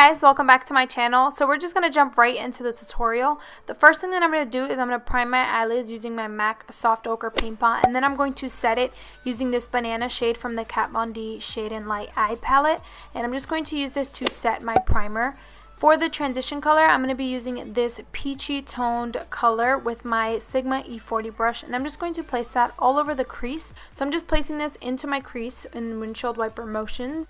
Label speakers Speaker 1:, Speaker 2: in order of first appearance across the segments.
Speaker 1: guys, welcome back to my channel. So we're just going to jump right into the tutorial. The first thing that I'm going to do is I'm going to prime my eyelids using my MAC Soft Ochre Paint Pot, and then I'm going to set it using this banana shade from the Kat Von D Shade and Light Eye Palette, and I'm just going to use this to set my primer. For the transition color, I'm going to be using this peachy toned color with my Sigma E40 brush, and I'm just going to place that all over the crease. So I'm just placing this into my crease in windshield wiper motions.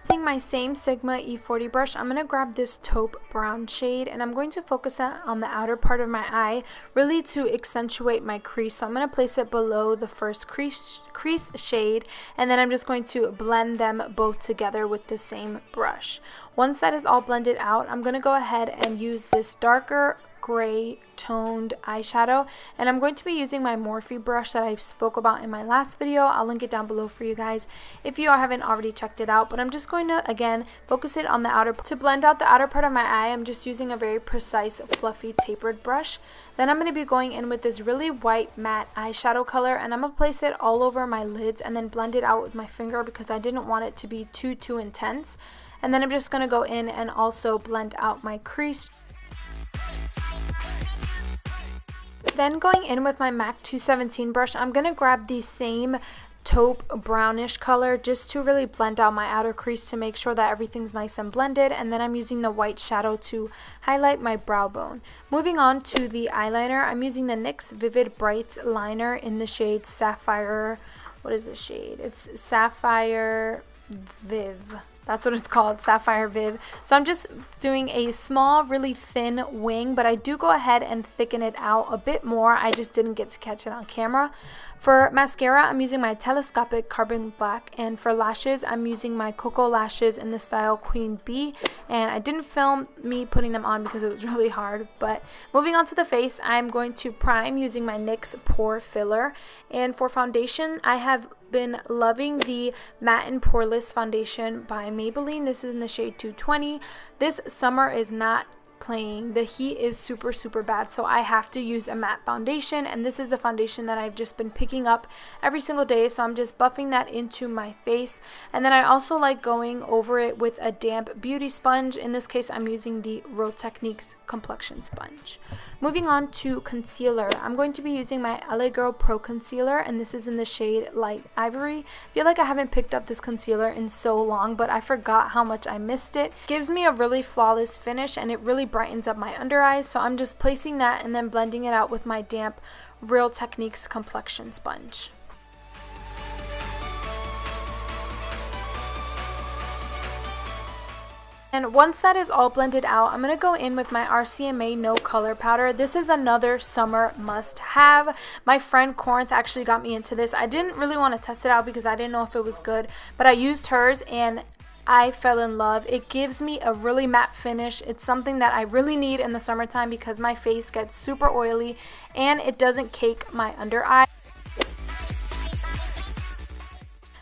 Speaker 1: Using my same Sigma E40 brush, I'm going to grab this taupe brown shade and I'm going to focus that on the outer part of my eye, really to accentuate my crease. So I'm going to place it below the first crease shade, and then I'm just going to blend them both together with the same brush. Once that is all blended out, I'm going to go ahead and use this darker gray toned eyeshadow, and I'm going to be using my Morphe brush that I spoke about in my last video. I'll link it down below for you guys if you haven't already checked it out, but I'm just going to again focus it on the outer. To blend out the outer part of my eye, I'm just using a very precise fluffy tapered brush. Then I'm going to be going in with this really white matte eyeshadow color, and I'm going to place it all over my lids and then blend it out with my finger because I didn't want it to be too intense. And then I'm just going to go in and also blend out my crease. Then going in with my MAC 217 brush, I'm going to grab the same taupe brownish color just to really blend out my outer crease to make sure that everything's nice and blended, and then I'm using the white shadow to highlight my brow bone. Moving on to the eyeliner, I'm using the NYX Vivid Bright Liner in the shade Sapphire, what is the shade? It's Sapphire Viv. That's what it's called, Sapphire Viv. So I'm just doing a small, really thin wing, but I do go ahead and thicken it out a bit more. I just didn't get to catch it on camera. For mascara, I'm using my Telescopic Carbon Black, and for lashes, I'm using my Koko Lashes in the style Queen Bee, and I didn't film me putting them on because it was really hard. But moving on to the face, I'm going to prime using my NYX Pore Filler, and for foundation, I have been loving the Matte and Poreless foundation by Maybelline. This is in the shade 220. This summer is not playing. The heat is super bad, so I have to use a matte foundation, and this is the foundation that I've just been picking up every single day, so I'm just buffing that into my face. And then I also like going over it with a damp beauty sponge. In this case, I'm using the Real Techniques complexion sponge. Moving on to concealer, I'm going to be using my LA Girl Pro Concealer, and this is in the shade Light Ivory. I feel like I haven't picked up this concealer in so long, but I forgot how much I missed it. It gives me a really flawless finish, and it really brightens up my under eyes, so I'm just placing that and then blending it out with my damp Real Techniques complexion sponge. And once that is all blended out, I'm going to go in with my RCMA No Color Powder. This is another summer must-have. My friend Corinth actually got me into this. I didn't really want to test it out because I didn't know if it was good, but I used hers and I fell in love. It gives me a really matte finish. It's something that I really need in the summertime because my face gets super oily and it doesn't cake my under eye.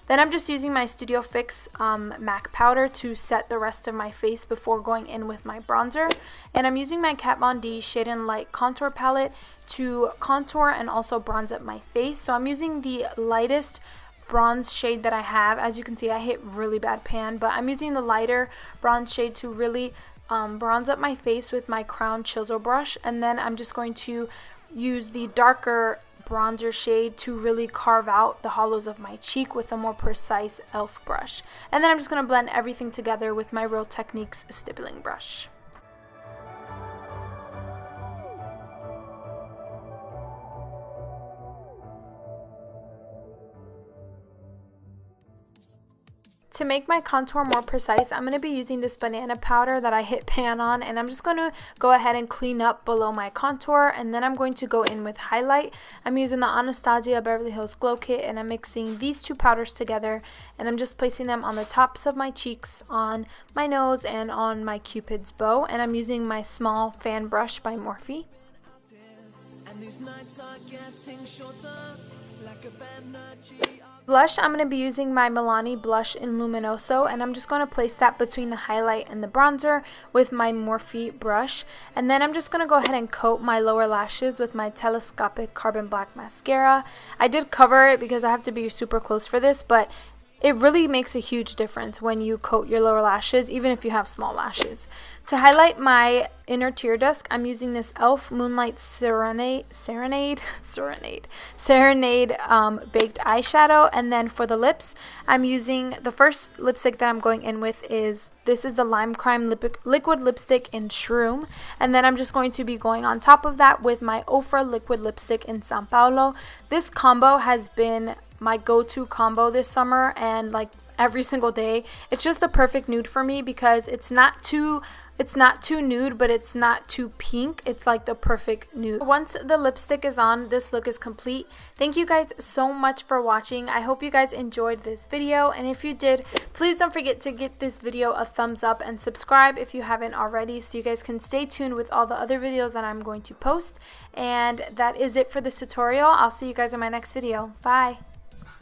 Speaker 1: Then I'm just using my Studio Fix MAC powder to set the rest of my face before going in with my bronzer. And I'm using my Kat Von D Shade and Light Contour Palette to contour and also bronze up my face. So I'm using the lightest bronze shade that I have. As you can see, I hit really bad pan, but I'm using the lighter bronze shade to really bronze up my face with my Crown Chisel brush. And then I'm just going to use the darker bronzer shade to really carve out the hollows of my cheek with a more precise e.l.f. brush. And then I'm just going to blend everything together with my Real Techniques stippling brush. To make my contour more precise, I'm going to be using this banana powder that I hit pan on, and I'm just going to go ahead and clean up below my contour, and then I'm going to go in with highlight. I'm using the Anastasia Beverly Hills Glow Kit, and I'm mixing these two powders together, and I'm just placing them on the tops of my cheeks, on my nose, and on my Cupid's bow, and I'm using my small fan brush by Morphe. And these nights are getting shorter. Blush, I'm going to be using my Milani blush in Luminoso, and I'm just going to place that between the highlight and the bronzer with my Morphe brush. And then I'm just going to go ahead and coat my lower lashes with my telescopic carbon black mascara. I did cover it because I have to be super close for this, but it really makes a huge difference when you coat your lower lashes, even if you have small lashes. To highlight my inner tear duct, I'm using this e.l.f. Moonlight Serenade baked eyeshadow. And then for the lips, I'm using the first lipstick that I'm going in with this is the Lime Crime liquid lipstick in Shroom. And then I'm just going to be going on top of that with my Ofra liquid lipstick in Sao Paulo. This combo has been my go-to combo this summer, and like every single day it's just the perfect nude for me because it's not too nude, but it's not too pink. It's like the perfect nude. Once the lipstick is on, this look is complete. Thank you guys so much for watching. I hope you guys enjoyed this video, and if you did, please don't forget to give this video a thumbs up and subscribe if you haven't already, so you guys can stay tuned with all the other videos that I'm going to post. And that is it for this tutorial. I'll see you guys in my next video. Bye.